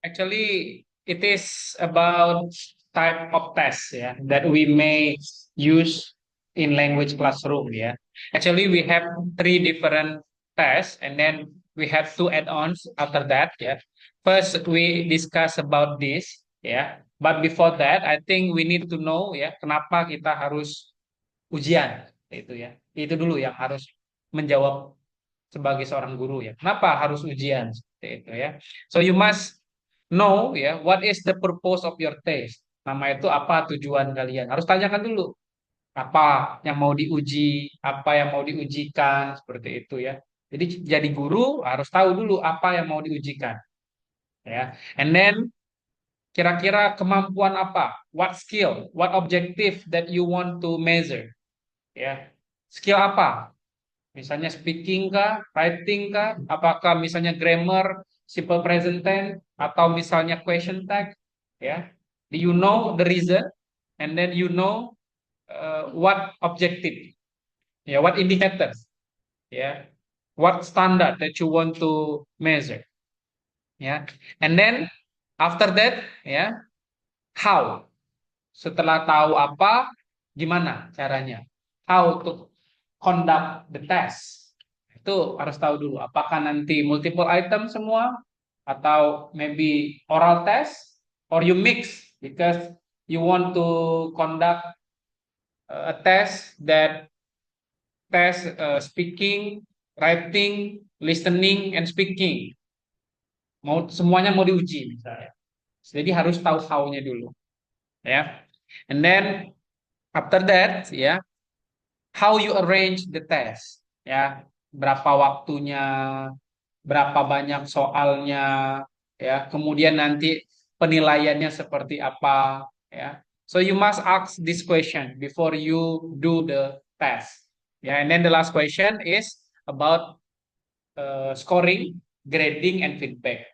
Actually, it is about type of test, yeah, that we may use in language classroom, yeah. Actually, we have three different tests, and then we have two add-ons after that, yeah. First, we discuss about this, yeah. But before that, I think we need to know, ya, kenapa kita harus ujian, itu ya. Itu dulu yang harus menjawab sebagai seorang guru ya. Kenapa harus ujian seperti itu ya? So you must know ya, what is the purpose of your test? Nama itu apa tujuan kalian? Harus tanyakan dulu apa yang mau diuji, apa yang mau diujikan seperti itu ya. Jadi jadi guru harus tahu dulu apa yang mau diujikan ya. And then kira-kira kemampuan apa? What skill? What objective that you want to measure? Ya. Skill apa? Misalnya speaking kah, writing kah, apakah misalnya grammar, simple present tense, atau misalnya question tag, ya. Do you know the reason, and then you know what objective, ya, what indicators, ya, what standard that you want to measure, ya. And then after that, ya, how. Setelah tahu apa, gimana caranya? How to conduct the test. Itu harus tahu dulu. Apakah nanti multiple item semua, atau maybe oral test, or you mix because you want to conduct a test that test speaking, writing, listening, and speaking. Mau semuanya mau diuji misalnya. Jadi harus tahu how-nya dulu, ya. And then after that, ya, how you arrange the test, ya, berapa waktunya, berapa banyak soalnya, ya, kemudian nanti penilaiannya seperti apa, ya. So you must ask this question before you do the test, ya. And then the last question is about scoring, grading, and feedback,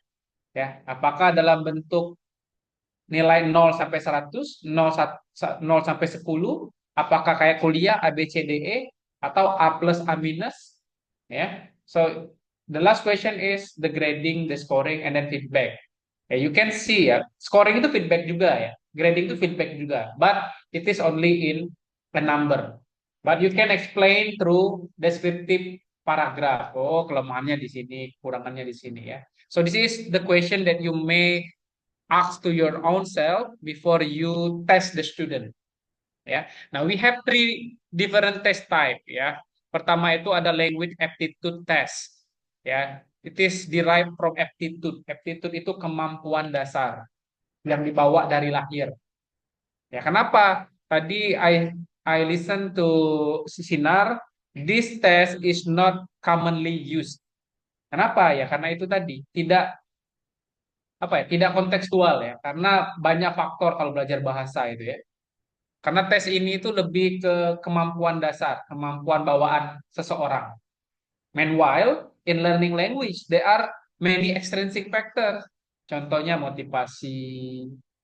ya. Apakah dalam bentuk nilai 0 sampai 100, 0 sampai 10, apakah kayak kuliah A B C D E, atau A plus A minus, ya. So the last question is the grading, the scoring, and then feedback. Ya, you can see ya, scoring itu feedback juga ya, grading itu feedback juga, but it is only in a number. But you can explain through descriptive paragraph. Oh, kelemahannya di sini, kekurangannya di sini ya. So this is the question that you may ask to your own self before you test the student, ya. Now we have three different test type, ya. Pertama itu ada language aptitude test, ya. It is derived from aptitude. Aptitude itu kemampuan dasar yang dibawa dari lahir. Ya, kenapa? Tadi I listen to Sinar, this test is not commonly used. Kenapa ya? Karena itu tadi tidak apa ya, tidak kontekstual ya, karena banyak faktor kalau belajar bahasa itu ya. Karena tes ini itu lebih ke kemampuan dasar, kemampuan bawaan seseorang. Meanwhile, in learning language, there are many extrinsic factors. Contohnya motivasi,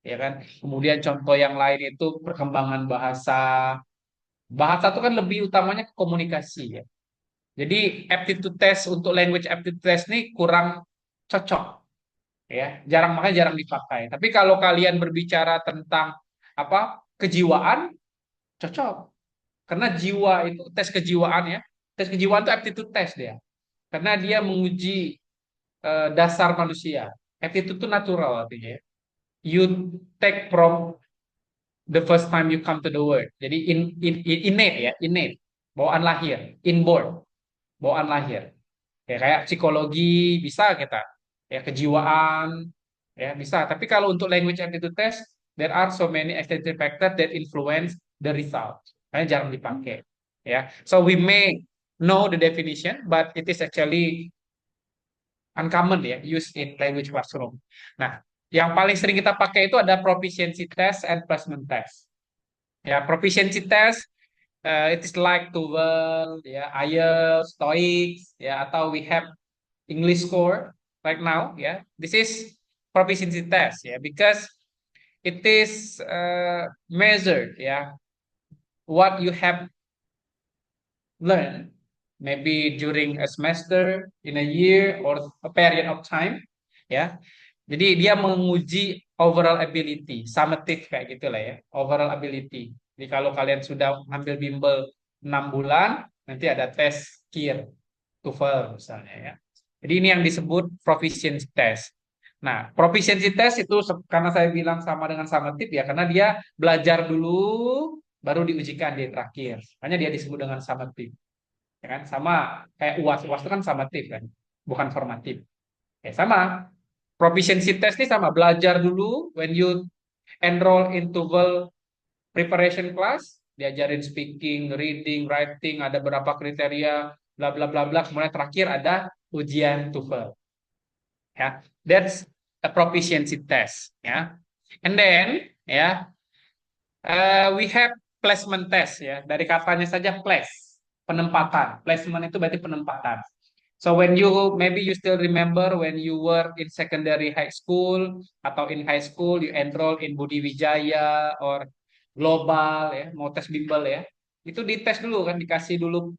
ya kan. Kemudian contoh yang lain itu perkembangan bahasa. Bahasa itu kan lebih utamanya ke komunikasi ya. Jadi aptitude test untuk language aptitude test ini kurang cocok ya, jarang, makanya jarang dipakai. Tapi kalau kalian berbicara tentang apa, kejiwaan, cocok, karena jiwa itu tes kejiwaan ya, tes kejiwaan itu aptitude test dia, karena dia menguji dasar manusia. Aptitude itu natural artinya ya. You take from the first time you come to the world, jadi innate ya, innate, bawaan lahir, inborn, bawaan lahir. Ya, kayak psikologi bisa kita, ya, kejiwaan, ya bisa. Tapi kalau untuk language aptitude test, there are so many external factors that influence the result. Makanya jarang dipakai. Ya, so we may know the definition, but it is actually uncommon ya, used in language classroom. Nah, yang paling sering kita pakai itu ada proficiency test and placement test. Ya, proficiency test, it is like TOEFL, ya, IELTS, TOEIC, ya, atau we have English score right now, yeah. This is proficiency test, yeah, because it is measured, yeah, what you have learned, maybe during a semester, in a year, or a period of time, yeah. Jadi dia menguji overall ability, summative kayak gitulah ya, overall ability. Jadi kalau kalian sudah ambil bimbel 6 bulan, nanti ada tes KIR, TOEFL misalnya ya. Jadi ini yang disebut proficiency test. Nah, proficiency test itu karena saya bilang sama dengan summative ya, karena dia belajar dulu, baru diujikan di terakhir. Makanya dia disebut dengan summative. Ya kan? Sama kayak UAS. UAS itu kan summative kan, bukan formatif. Ya, sama. Proficiency test ini sama, belajar dulu when you enroll into well preparation class, diajarin speaking, reading, writing, ada berapa kriteria, bla bla bla bla. Kemudian terakhir ada ujian TOEFL. Ya, that's a proficiency test. Ya, and then ya we have placement test ya. Dari katanya saja place, penempatan. Placement itu berarti penempatan. So when you maybe you still remember when you were in secondary high school atau in high school you enroll in Budi Wijaya or global ya, mau tes bimbel ya. Itu dites dulu kan, dikasih dulu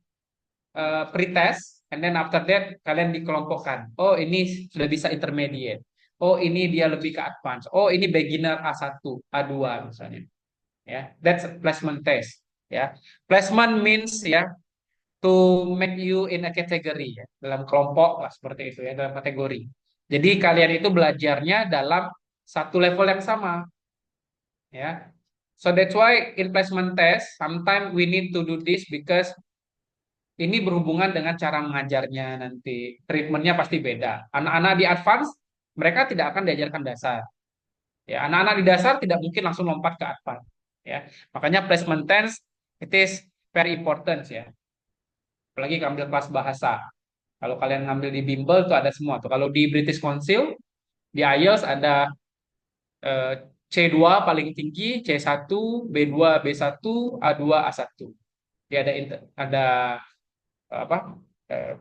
pretest, and then after that kalian dikelompokkan. Oh, ini sudah bisa intermediate. Oh, ini dia lebih ke advance. Oh, ini beginner A1, A2 misalnya. Ya, that's a placement test. Ya, placement means ya to make you in a category ya, dalam kelompok lah seperti itu ya, dalam kategori. Jadi kalian itu belajarnya dalam satu level yang sama ya. So that's why in placement test sometimes we need to do this because ini berhubungan dengan cara mengajarnya nanti. Treatmentnya pasti beda. Anak-anak di advance mereka tidak akan diajarkan dasar. Ya, anak-anak di dasar tidak mungkin langsung lompat ke advance. Ya, makanya placement test it is very important ya. Apalagi ngambil kelas bahasa. Kalau kalian ngambil di bimbel tuh ada semua tuh. Kalau di British Council, di IELTS ada eh, C2 paling tinggi, C1, B2, B1, A2, A1. Dia ada ada apa?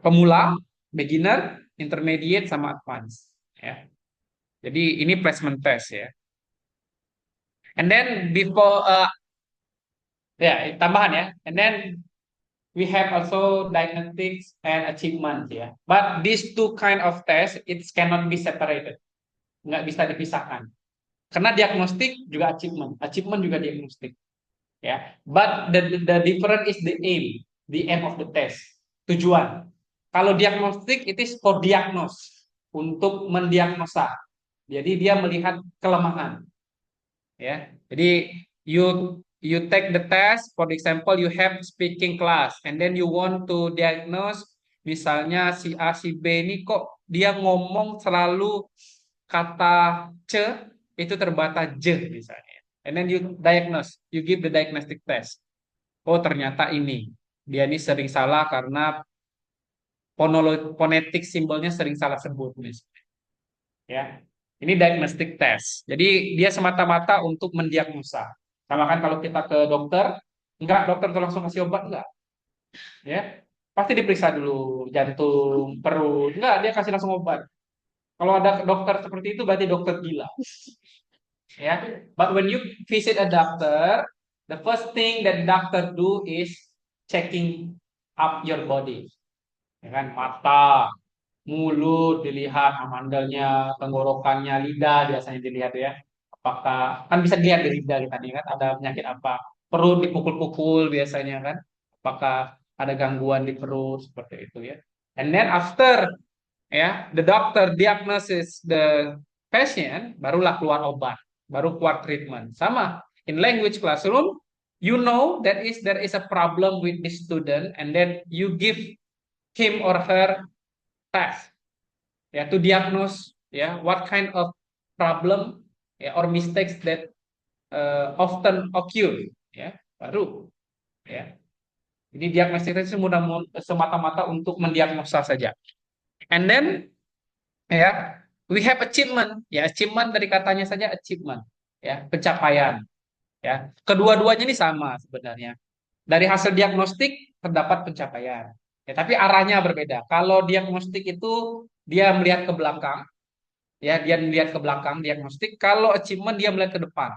Pemula, beginner, intermediate sama advance ya. Jadi ini placement test ya. And then before ya tambahan ya. And then we have also diagnostics and achievement ya. But these two kind of tests it cannot be separated. Nggak bisa dipisahkan. Karena diagnostik juga achievement, achievement juga diagnostik. Ya, but the difference is the aim of the test, tujuan. Kalau diagnostik it is for diagnose, untuk mendiagnosa. Jadi dia melihat kelemahan. Ya, jadi you take the test, for example you have speaking class, and then you want to diagnose, misalnya si A si B ini kok dia ngomong selalu kata C itu terbata J misalnya. And then you diagnose, you give the diagnostic test. Oh ternyata ini, dia ini sering salah karena fonetik simbolnya sering salah sebut misalnya. Ya, ini diagnostic test. Jadi dia semata-mata untuk mendiagnosa. Sama kan kalau kita ke dokter, enggak dokter tuh langsung kasih obat enggak, ya pasti diperiksa dulu jantung, perut, enggak dia kasih langsung obat. Kalau ada dokter seperti itu berarti dokter gila. Ya, but when you visit a doctor, the first thing that doctor do is checking up your body. Ya kan, mata, mulut dilihat, amandelnya, tenggorokannya, lidah biasanya dilihat ya. Apakah kan bisa dilihat di lidah kita nih kan ada penyakit apa? Perut dipukul-pukul biasanya kan. Apakah ada gangguan di perut seperti itu ya. And then after ya, the doctor diagnosis the patient, barulah keluar obat, baru keluar treatment. Sama in language classroom, you know that is there is a problem with this student, and then you give him or her task, ya, to diagnose, ya, what kind of problem, ya, or mistakes that often occur, ya, baru, ya. Jadi diagnosis itu mudah semata-mata untuk mendiagnosa saja. And then ya we have achievement ya, achievement dari katanya saja achievement ya, pencapaian ya, kedua-duanya ini sama sebenarnya. Dari hasil diagnostik terdapat pencapaian ya, tapi arahnya berbeda. Kalau diagnostik itu dia melihat ke belakang ya, dia melihat ke belakang diagnostik. Kalau achievement dia melihat ke depan,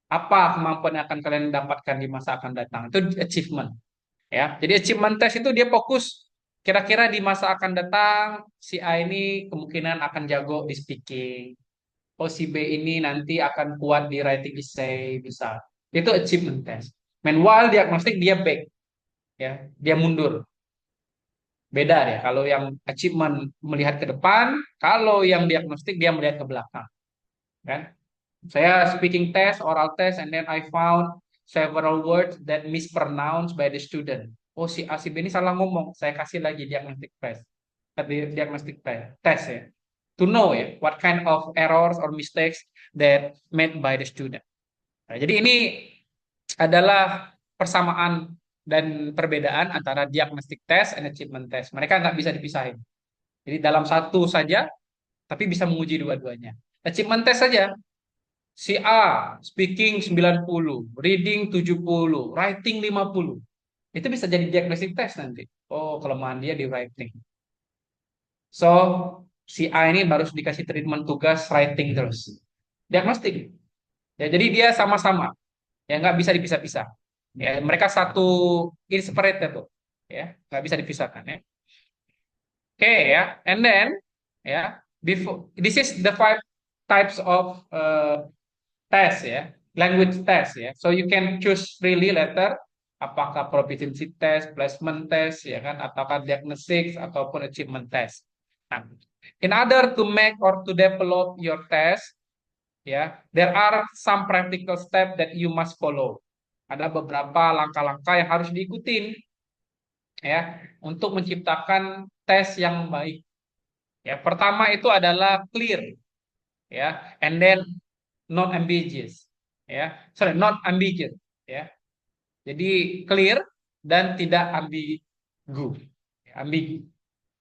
apa kemampuan yang akan kalian dapatkan di masa akan datang, itu achievement ya. Jadi achievement test itu dia fokus kira-kira di masa akan datang si A ini kemungkinan akan jago di speaking. Oh, si B ini nanti akan kuat di writing essay, bisa. Itu achievement test. Meanwhile, diagnostik dia back, ya, dia mundur. Beda ya. Kalau yang achievement melihat ke depan, kalau yang diagnostik dia melihat ke belakang, kan? Saya speaking test, oral test, and then I found several words that mispronounced by the student. Oh, si A si B ini salah ngomong. Saya kasih lagi diagnostic test, diagnostic test ya, to know ya what kind of errors or mistakes that made by the student. Nah, jadi ini adalah persamaan dan perbedaan antara diagnostic test and achievement test. Mereka nggak bisa dipisahin. Jadi dalam satu saja, tapi bisa menguji dua-duanya. Achievement test saja, si A speaking 90, reading 70, writing 50. Itu bisa jadi diagnostic test nanti. Oh, kelemahan dia di writing. So, si A ini baru dikasih treatment tugas writing terus. Diagnostik. Ya, jadi dia sama-sama. Ya, nggak bisa dipisah-pisah. Ya, mereka satu separate tuh. Ya, nggak bisa dipisahkan ya. Oke ya, and then ya, before this is the five types of test ya, language test ya. So you can choose freely later apakah proficiency test, placement test ya kan, ataukah diagnostics ataupun achievement test. Nah, in order to make or to develop your test ya, there are some practical steps that you must follow. Ada beberapa langkah-langkah yang harus diikutin ya untuk menciptakan tes yang baik. Ya, pertama itu adalah clear ya, and then not ambiguous ya. Sorry, not ambiguous ya. Jadi clear dan tidak ambigu. Ambigu.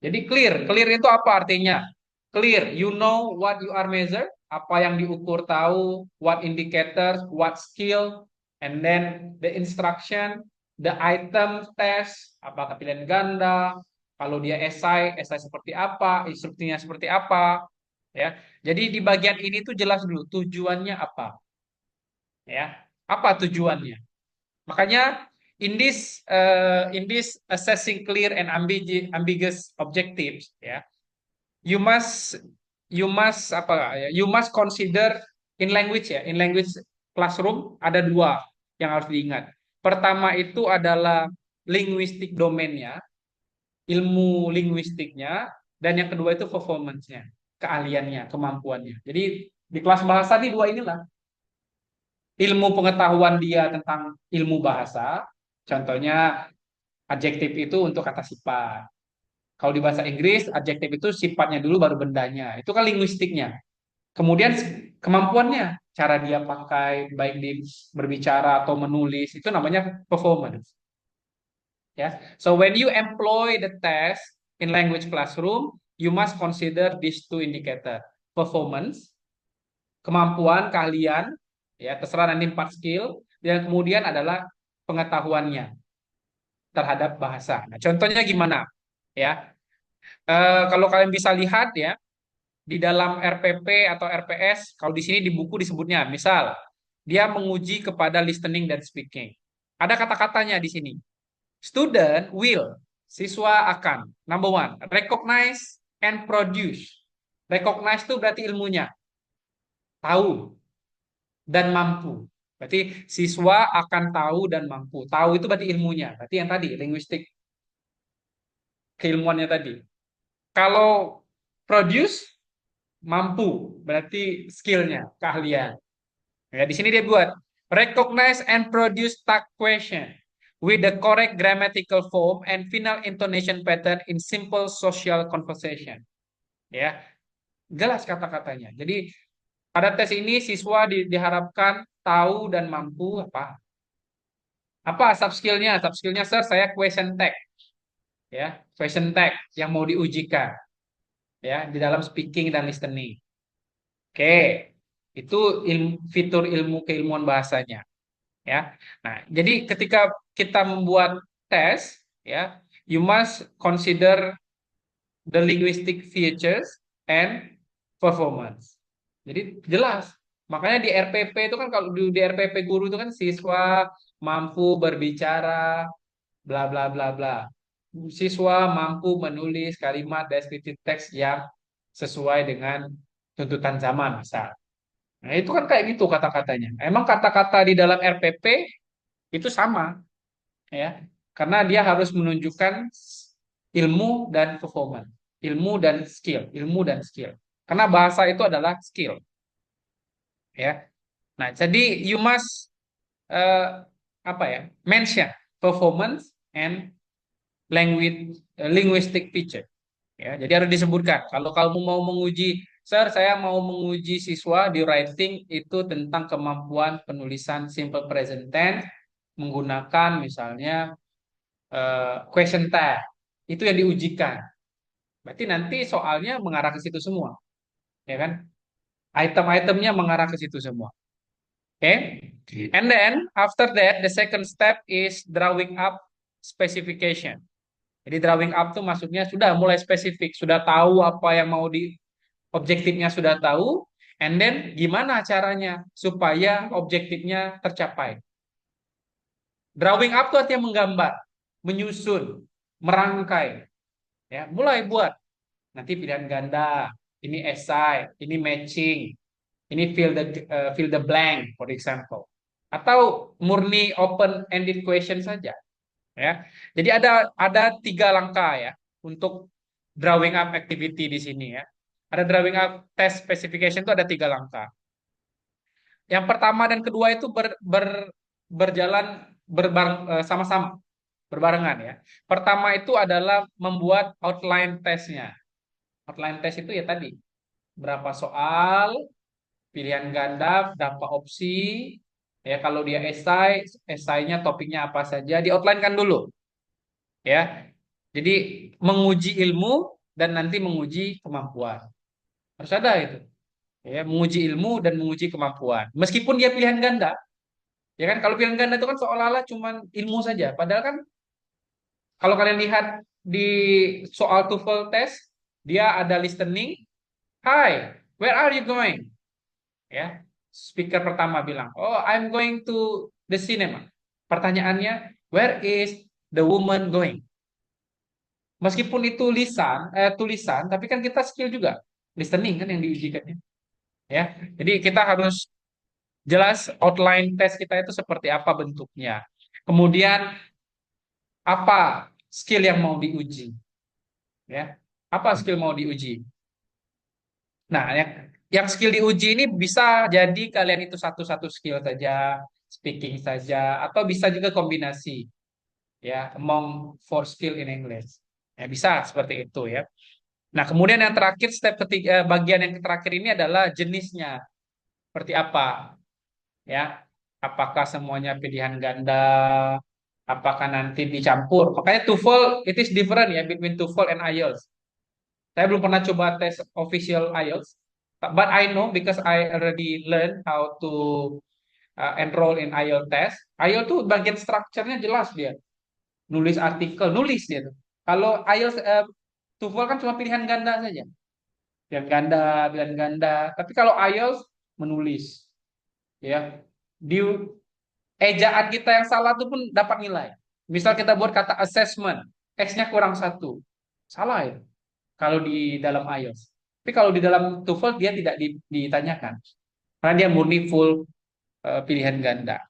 Jadi clear. Clear itu apa artinya? Clear, you know what you are measure, apa yang diukur tahu, what indicators, what skill, and then the instruction, the item test, apakah pilihan ganda, kalau dia esai, esai seperti apa, instruksinya seperti apa, ya. Jadi di bagian ini tuh jelas dulu tujuannya apa, ya. Apa tujuannya? Makanya in this assessing clear and ambiguous objectives, ya, you must apa ya, you must consider in language ya, in language classroom ada dua yang harus diingat. Pertama itu adalah linguistik domainnya, ilmu linguistiknya, dan yang kedua itu performance-nya, keahliannya, kemampuannya. Jadi di kelas bahasa di dua inilah, ilmu pengetahuan dia tentang ilmu bahasa, contohnya adjektif itu untuk kata sifat. Kalau di bahasa Inggris, adjektif itu sifatnya dulu baru bendanya. Itu kan linguistiknya. Kemudian kemampuannya, cara dia pakai, baik di berbicara atau menulis, itu namanya performance. Ya, so when you employ the test in language classroom, you must consider these two indicator: performance, kemampuan, keahlian, ya terserah nanti 4 skill, dan kemudian adalah pengetahuannya terhadap bahasa. Nah, contohnya gimana? Ya, kalau kalian bisa lihat ya, di dalam RPP atau RPS, kalau di sini di buku disebutnya, misal dia menguji kepada listening dan speaking. Ada kata-katanya di sini. Student will, siswa akan. Number one, recognize and produce. Recognize itu berarti ilmunya, tahu dan mampu. Berarti siswa akan tahu dan mampu. Tahu itu berarti ilmunya. Berarti yang tadi, linguistik, keilmuannya tadi. Kalau produce, mampu, berarti skillnya, keahlian. Ya, di sini dia buat recognize and produce tag question with the correct grammatical form and final intonation pattern in simple social conversation. Ya, jelas kata-katanya. Jadi pada tes ini siswa diharapkan tahu dan mampu apa? Apa sub skillnya? Sub skillnya, sir, saya question tag, ya, question tag yang mau diujikan, ya, di dalam speaking dan listening. Oke, itu fitur ilmu keilmuan bahasanya. Ya. Nah, jadi ketika kita membuat tes, ya, you must consider the linguistic features and performance. Jadi jelas. Makanya di RPP itu kan, kalau di RPP guru itu kan siswa mampu berbicara bla bla bla bla. siswa mampu menulis kalimat deskriptif teks yang sesuai dengan tuntutan zaman, misal. Nah, itu kan kayak gitu kata-katanya. Emang kata-kata di dalam RPP itu sama, ya. Karena dia harus menunjukkan ilmu dan performance, ilmu dan skill. Karena bahasa itu adalah skill, ya. Nah, jadi you must uh, apa ya? Mention performance and linguistic feature. Ya, jadi harus disebutkan. Kalau kamu mau menguji, Sir, saya mau menguji siswa di writing itu tentang kemampuan penulisan simple present tense menggunakan misalnya question tag. Itu yang diujikan. Berarti nanti soalnya mengarah ke situ semua, ya kan? Item-itemnya mengarah ke situ semua. Oke? And then after that, the second step is drawing up specification. Jadi drawing up tuh maksudnya sudah mulai spesifik, sudah tahu apa yang mau di objektifnya sudah tahu, and then gimana caranya supaya objektifnya tercapai. Drawing up itu artinya menggambar, menyusun, merangkai, ya, mulai buat. Nanti pilihan ganda, ini esai, ini matching, ini fill the blank, for example. Atau murni open ended question saja, ya. Jadi ada tiga langkah ya untuk drawing up activity di sini ya. Ada drawing up test specification itu ada tiga langkah. Yang pertama dan kedua itu berjalan sama-sama, berbarengan ya. Pertama itu adalah membuat outline testnya. Outline test itu ya tadi, berapa soal, pilihan ganda, berapa opsi, ya kalau dia esai, esainya topiknya apa saja, di outline kan dulu, ya. Jadi menguji ilmu dan nanti menguji kemampuan. Harus ada itu. Ya, menguji ilmu dan menguji kemampuan. Meskipun dia pilihan ganda, ya kan kalau pilihan ganda itu kan seolah-olah cuman ilmu saja. Padahal kan kalau kalian lihat di soal TOEFL test, dia ada listening. Hi, where are you going? Ya, speaker pertama bilang, "Oh, I'm going to the cinema." Pertanyaannya, where is the woman going? Meskipun itu tulisan, tapi kan kita skill juga. Listening kan yang diujikannya. Ya, jadi kita harus jelas outline tes kita itu seperti apa bentuknya. Kemudian apa skill yang mau diuji, ya? Apa skill mau diuji? Nah, yang skill diuji ini bisa jadi kalian itu satu-satu skill saja, speaking saja, atau bisa juga kombinasi, ya, among four skill in English. Ya, bisa seperti itu ya. Nah, kemudian yang terakhir step ketiga, bagian yang terakhir ini adalah jenisnya. Seperti apa? Ya, apakah semuanya pilihan ganda, apakah nanti dicampur. Makanya TOEFL it is different ya between TOEFL and IELTS. Saya belum pernah coba tes official IELTS, but I know because I already learn how to enroll in IELTS test. IELTS tuh bagian strukturnya jelas dia, nulis artikel, nulis dia tuh. Kalau IELTS TOEFL kan cuma pilihan ganda saja, pilihan ganda, pilihan ganda. Tapi kalau IELTS menulis, ya, di ejaan kita yang salah itu pun dapat nilai. Misal kita buat kata assessment, X-nya kurang satu, salah itu. Kalau di dalam iOS. Tapi kalau di dalam TOEFL dia tidak ditanyakan. Karena dia murni full pilihan ganda.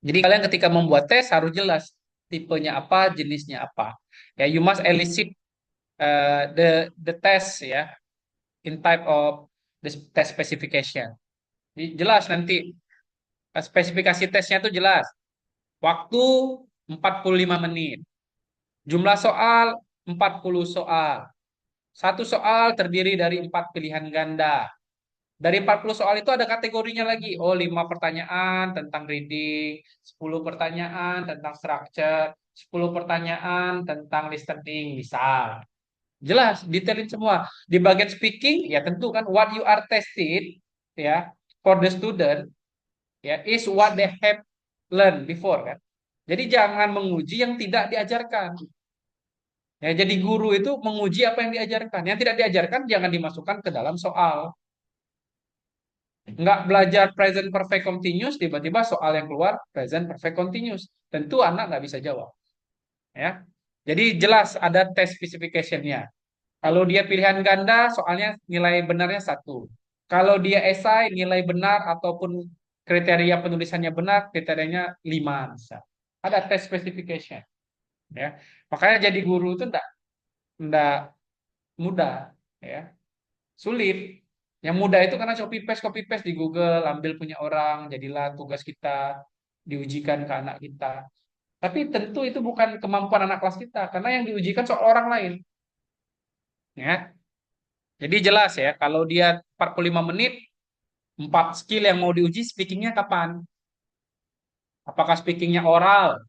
Jadi kalian ketika membuat tes harus jelas tipenya apa, jenisnya apa. Ya, you must elicit the test ya in type of the test specification. Jadi jelas nanti spesifikasi tesnya itu jelas. Waktu 45 menit. Jumlah soal 40 soal. Satu soal terdiri dari 4 pilihan ganda. Dari 40 soal itu ada kategorinya lagi. Oh, 5 pertanyaan tentang reading, 10 pertanyaan tentang structure, 10 pertanyaan tentang listening, misal. Jelas, detailin semua. Di bagian speaking, ya tentu kan what you are tested ya for the student ya is what they have learned before kan. Jadi jangan menguji yang tidak diajarkan. Ya, jadi guru itu menguji apa yang diajarkan. Yang tidak diajarkan jangan dimasukkan ke dalam soal. Nggak belajar present perfect continuous, tiba-tiba soal yang keluar present perfect continuous. Tentu anak nggak bisa jawab. Ya. Jadi jelas ada test specification-nya. Kalau dia pilihan ganda, soalnya nilai benarnya satu. Kalau dia esai, nilai benar ataupun kriteria penulisannya benar, kriterianya 5 bisa. Ada test specification, ya. Makanya jadi guru itu enggak mudah, ya. Sulit. Yang mudah itu karena copy paste di Google, ambil punya orang, jadilah tugas kita, diujikan ke anak kita. Tapi tentu itu bukan kemampuan anak kelas kita, karena yang diujikan soal orang lain, ya. Jadi jelas ya, kalau dia 45 menit, 4 skill yang mau diuji, speakingnya kapan? Apakah speakingnya oral,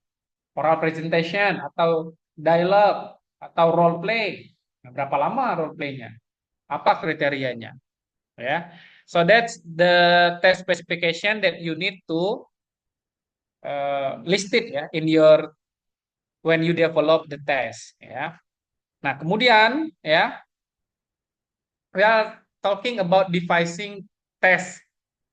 oral presentation, atau dialogue, atau role play? Nah, berapa lama role playnya? Apa kriterianya? Ya, so that's the test specification that you need to list it ya in your when you develop the test. Ya, nah kemudian ya, we are talking about devising test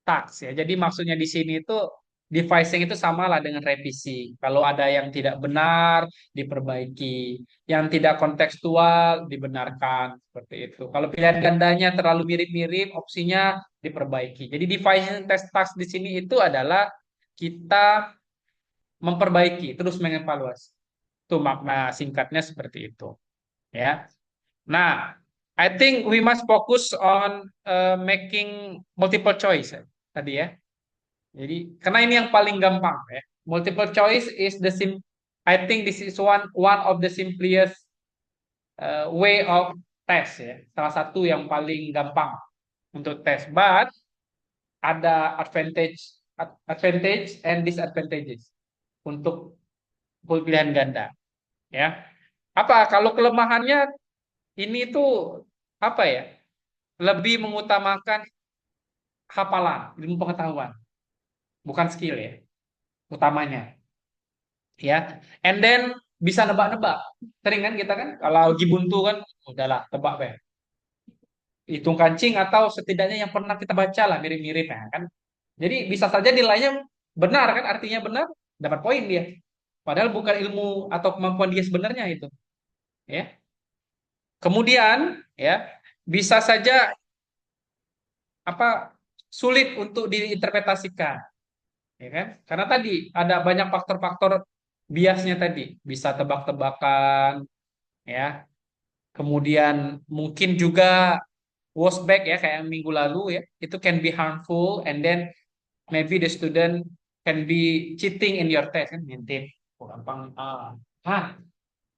task ya. Jadi maksudnya di sini itu devising itu samalah dengan revisi. Kalau ada yang tidak benar, diperbaiki. Yang tidak kontekstual, dibenarkan. Seperti itu. Kalau pilihan gandanya terlalu mirip-mirip, opsinya diperbaiki. Jadi devising test task di sini itu adalah kita memperbaiki, terus mengevaluasi. Itu makna singkatnya seperti itu. Ya. Nah, I think we must focus on making multiple choice tadi ya. Jadi karena ini yang paling gampang ya. Multiple choice is the I think this is one of the simplest way of test ya. Salah satu yang paling gampang untuk tes. But ada advantage and disadvantages untuk pilihan ganda ya. Apa kalau kelemahannya ini tuh apa ya? Lebih mengutamakan hafalan, ilmu pengetahuan, bukan skill ya utamanya. Ya, and then bisa nebak-nebak. Sering kan kita kan kalau lagi buntu kan udahlah tebak be, hitung kancing atau setidaknya yang pernah kita baca lah mirip-mirip ya kan. Jadi bisa saja nilainya benar kan, artinya benar, dapat poin dia, padahal bukan ilmu atau kemampuan dia sebenarnya itu, ya. Kemudian ya, bisa saja apa, sulit untuk diinterpretasikan, ya kan, karena tadi ada banyak faktor-faktor biasnya tadi, bisa tebak-tebakan, ya. Kemudian mungkin juga was back ya kayak minggu lalu ya, itu can be harmful and then maybe the student can be cheating in your test kan, ngintip. Oh, gampang.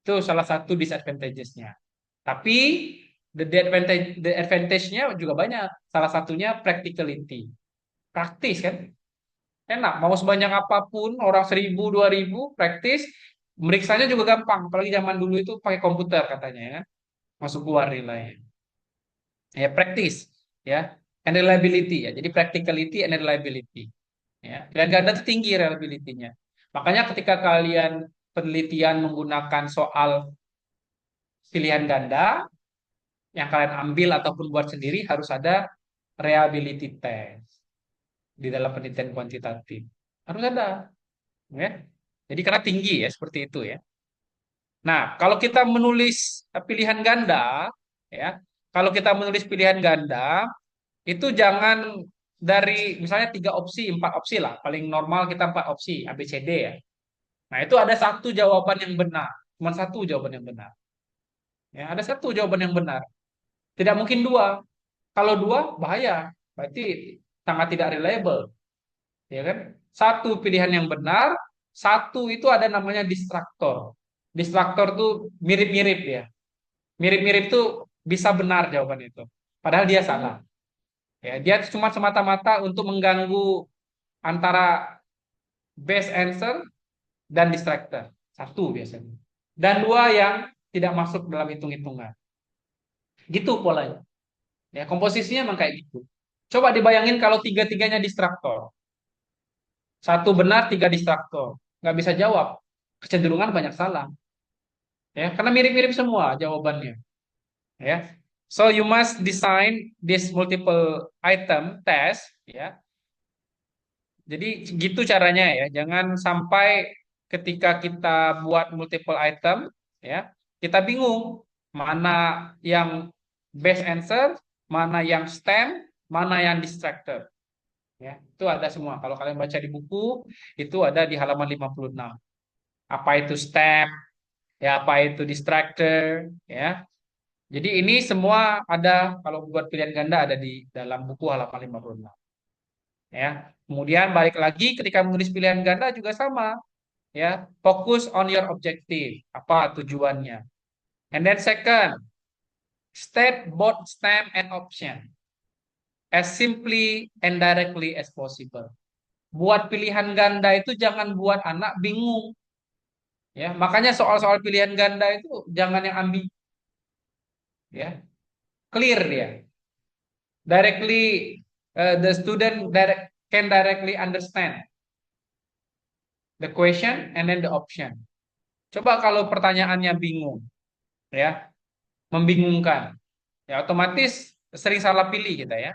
Itu salah satu disadvantages-nya. Tapi the advantage-nya juga banyak. Salah satunya practicality. Praktis kan? Enak. Mau sebanyak apapun, orang 1.000, 2.000, praktis. Meriksanya juga gampang. Apalagi zaman dulu itu pakai komputer katanya ya. Masuk keluar nilai. Ya, praktis. Ya. And reliability ya. Jadi practicality and reliability. Ya. Dan ganda itu tinggi reliability-nya. Makanya ketika kalian penelitian menggunakan soal pilihan ganda, yang kalian ambil ataupun buat sendiri harus ada reliability test di dalam penelitian kuantitatif. Harus ada, ya. Jadi karena tinggi ya seperti itu ya. Nah, kalau kita menulis pilihan ganda, ya, kalau kita menulis pilihan ganda itu jangan dari misalnya 3 opsi, 4 opsi lah. Paling normal kita 4 opsi, A, B, C, D ya. Nah, itu ada satu jawaban yang benar, cuma satu jawaban yang benar. Ya, ada satu jawaban yang benar. Tidak mungkin dua. Kalau dua bahaya, berarti sangat tidak reliable, ya kan? Satu pilihan yang benar, satu itu ada namanya distraktor. Distraktor tuh mirip-mirip ya. Mirip-mirip tuh bisa benar jawaban itu. Padahal dia salah. Ya, dia cuma semata-mata untuk mengganggu antara best answer dan distractor. Satu biasanya. Dan dua yang tidak masuk dalam hitung-hitungan. Gitu polanya. Ya, komposisinya memang kayak gitu. Coba dibayangin kalau tiga-tiganya distraktor. Satu benar, tiga distraktor. Nggak bisa jawab. Kecenderungan banyak salah. Ya, karena mirip-mirip semua jawabannya. Ya. So you must design this multiple item test. Ya. Jadi gitu caranya ya. Jangan sampai ketika kita buat multiple item, ya. Kita bingung mana yang best answer, mana yang stem, mana yang distractor. Ya, itu ada semua. Kalau kalian baca di buku, itu ada di halaman 56. Apa itu stem, ya apa itu distractor, ya. Jadi ini semua ada kalau buat pilihan ganda ada di dalam buku halaman 56. Ya. Kemudian balik lagi ketika menulis pilihan ganda juga sama, ya. Fokus on your objective. Apa tujuannya? And then second, state both stem and option as simply and directly as possible. Buat pilihan ganda itu jangan buat anak bingung, ya. Makanya soal-soal pilihan ganda itu jangan yang ambil, ya. Clear dia. Directly the student can directly understand the question and then the option. Coba kalau pertanyaannya bingung, ya, membingungkan, ya otomatis sering salah pilih kita ya.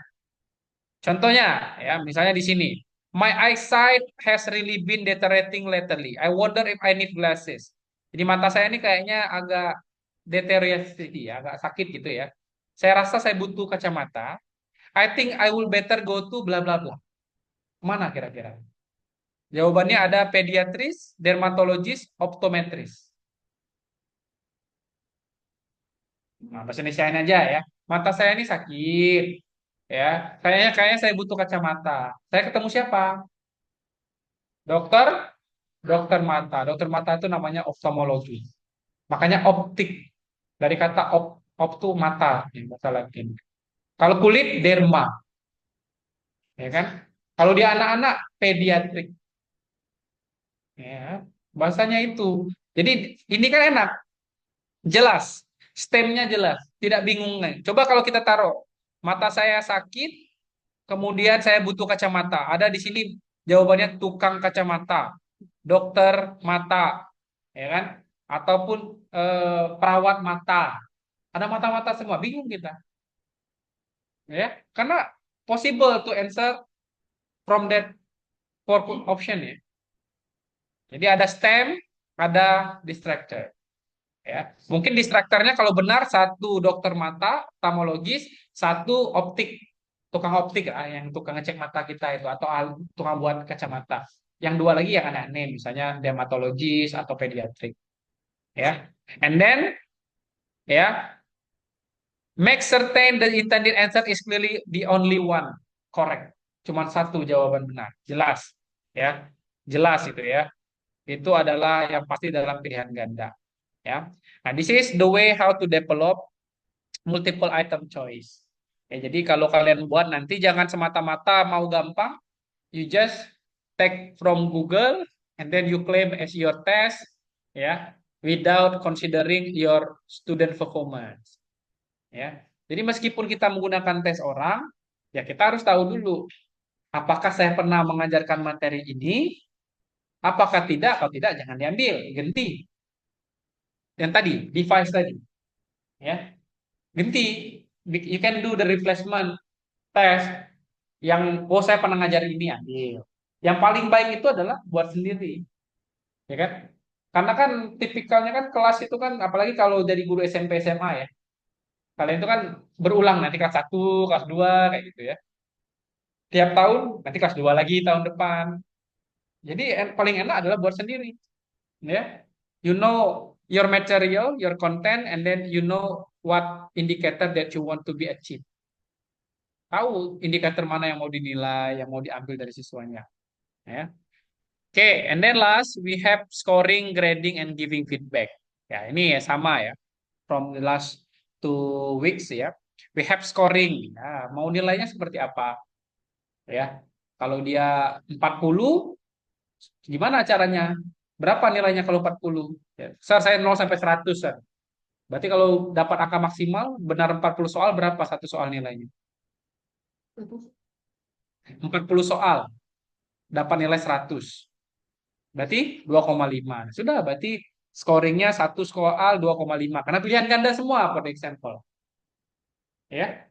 Contohnya, ya, misalnya di sini, my eyesight has really been deteriorating lately. I wonder if I need glasses. Jadi mata saya ini kayaknya agak deteriorasi, ya, agak sakit gitu ya. Saya rasa saya butuh kacamata. I think I will better go to bla bla bla. Mana kira-kira? Jawabannya ada pediatris, dermatologis, optometris. Nah, bahasa Indonesia aja ya. Mata saya ini sakit, ya. Kayaknya saya butuh kacamata. Saya ketemu siapa? Dokter, dokter mata. Dokter mata itu namanya oftalmologi. Makanya optik dari kata optu mata, ya, bahasa Latin. Kalau kulit derma, ya kan? Kalau di anak-anak pediatrik, ya. Bahasanya itu. Jadi ini kan enak. Jelas, stemnya jelas, tidak bingung nih. Coba kalau kita taruh mata saya sakit, kemudian saya butuh kacamata. Ada di sini jawabannya tukang kacamata, dokter mata, ya kan? Ataupun perawat mata. Ada mata-mata semua, bingung kita, ya? Karena possible to answer from that four option ya. Jadi ada stem, ada distractor. Ya. Mungkin distraktornya kalau benar satu dokter mata, oftalmologis, satu optik, tukang optik yang tukang ngecek mata kita itu atau tukang buat kacamata. Yang dua lagi yang aneh-aneh, misalnya dermatologis atau pediatrik. Ya, and then ya make certain the intended answer is clearly the only one correct. Cuman satu jawaban benar, jelas, ya, jelas itu ya. Itu adalah yang pasti dalam pilihan ganda. Ya, nah this is the way how to develop multiple item choice. Ya, jadi kalau kalian buat nanti jangan semata-mata mau gampang, you just take from Google and then you claim as your test, ya, without considering your student performance. Ya, jadi meskipun kita menggunakan tes orang, ya kita harus tahu dulu apakah saya pernah mengajarkan materi ini, apakah tidak, kalau tidak jangan diambil, ganti. Yang tadi, device tadi, ya, ganti. You can do the replacement test yang oh saya pernah ngajar ini ambil. Yang paling baik itu adalah buat sendiri, ya kan? Karena kan tipikalnya kan kelas itu kan apalagi kalau jadi guru SMP SMA ya. Kalian itu kan berulang nanti kelas 1, kelas 2 kayak gitu ya. Tiap tahun nanti kelas 2 lagi tahun depan. Jadi paling enak adalah buat sendiri, ya. You know your material, your content and then you know what indicator that you want to be achieved. Tahu indikator mana yang mau dinilai, yang mau diambil dari siswanya. Ya. Oke, and then last we have scoring, grading, and giving feedback. Ya, ini ya sama ya. From the last 2 weeks ya, we have scoring. Ya, mau nilainya seperti apa? Ya, kalau dia 40, gimana caranya? Berapa nilainya kalau 40? Ya, saya 0 sampai 100. Sir. Berarti kalau dapat angka maksimal, benar 40 soal, berapa satu soal nilainya? 40 soal, dapat nilai 100. Berarti 2,5. Sudah, berarti scoringnya satu soal 2,5. Karena pilihan ganda semua, for example. Ya,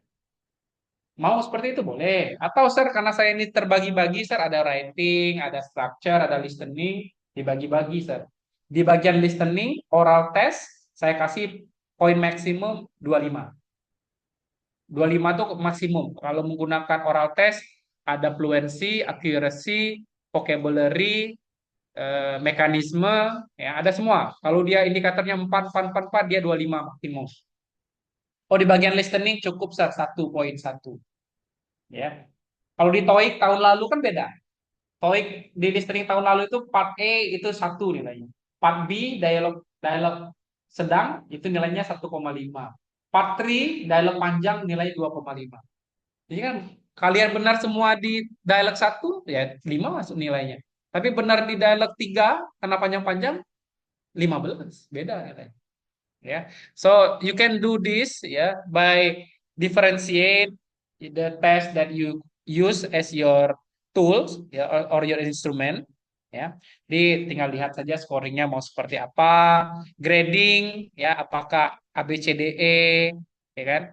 mau seperti itu boleh. Atau sir, karena saya ini terbagi-bagi, sir, ada writing, ada structure, ada listening, dibagi-bagi, sir. Di bagian listening, oral test, saya kasih poin maksimum 25. 25 itu maksimum. Kalau menggunakan oral test, ada fluency, accuracy, vocabulary, mekanisme, ya ada semua. Kalau dia indikatornya 4, 4, 4, 4, dia 25 maksimum. Oh, di bagian listening cukup 1,1. Ya. Kalau di TOEIC tahun lalu kan beda. TOEIC di listening tahun lalu itu part A itu 1 nilainya. Part B dialog dialog sedang itu nilainya 1,5. Part 3 dialog panjang nilai 2,5. Jadi kan kalian benar semua di dialog 1 ya 5 masuk nilainya. Tapi benar di dialog 3 karena panjang-panjang 15 beda nilainya. Ya. So you can do this ya by differentiate the test that you use as your tools ya or your instrument ya. Di tinggal lihat saja scoringnya mau seperti apa, grading ya apakah A B C D E ya kan.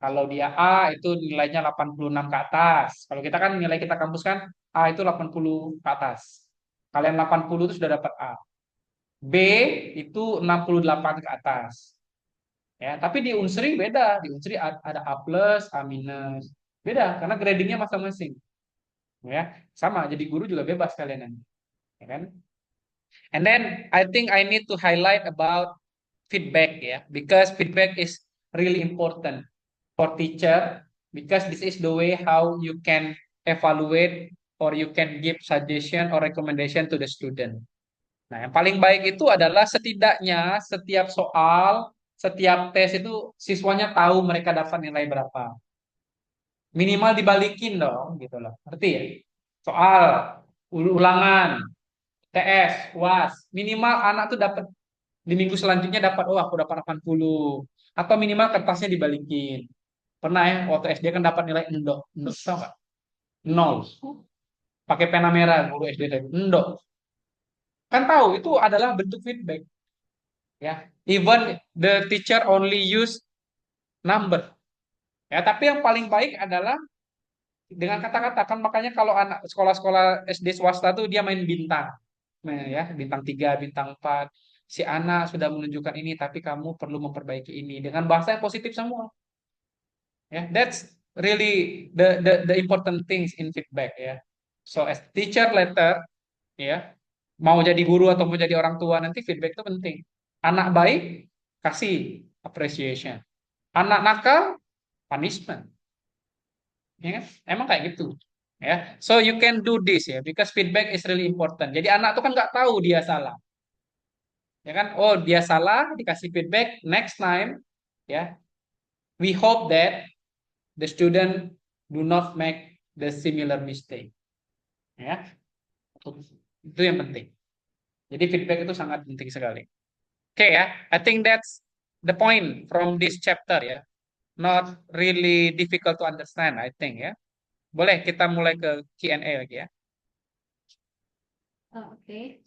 Kalau dia A itu nilainya 86 ke atas. Kalau kita kan nilai kita kampus kan A itu 80 ke atas. Kalian 80 itu sudah dapat A. B itu 68 ke atas. Ya, tapi di Unsri beda. Di Unsri ada A plus, A minus. Beda karena gradingnya masing-masing. Ya, sama. Jadi guru juga bebas kalian nanti. Ya kan? And then I think I need to highlight about feedback ya, because feedback is really important for teacher because this is the way how you can evaluate or you can give suggestion or recommendation to the student. Nah, yang paling baik itu adalah setidaknya setiap soal, setiap tes itu siswanya tahu mereka dapat nilai berapa. Minimal dibalikin dong, gitu loh. Ngerti ya? Soal, ulangan, TS, UAS, minimal anak tuh dapat di minggu selanjutnya dapat, oh aku dapat 80. Atau minimal kertasnya dibalikin. Pernah ya, waktu SD kan dapat nilai endok. Endok, tau nggak? Nol. Pakai pena merah, guru SD saya. Endok. Kan tahu, itu adalah bentuk feedback. Ya, even the teacher only use number. Ya, tapi yang paling baik adalah dengan kata-kata kan makanya kalau anak sekolah-sekolah SD swasta tuh dia main bintang. Nah, ya, bintang 3, bintang 4. Si anak sudah menunjukkan ini tapi kamu perlu memperbaiki ini dengan bahasa yang positif semua. Ya, that's really the important things in feedback ya. So as teacher later ya, mau jadi guru atau mau jadi orang tua nanti feedback itu penting. Anak baik kasih appreciation. Anak nakal punishment. Ya kan? Emang kayak gitu. Ya. So you can do this ya because feedback is really important. Jadi anak tuh kan nggak tahu dia salah. Ya kan? Oh, dia salah dikasih feedback next time ya. We hope that the student do not make the similar mistake. Ya. Itu yang penting. Jadi feedback itu sangat penting sekali. Oke ya, I think that's the point from this chapter ya. Not really difficult to understand, I think ya. Boleh kita mulai ke Q&A lagi ya. Oke.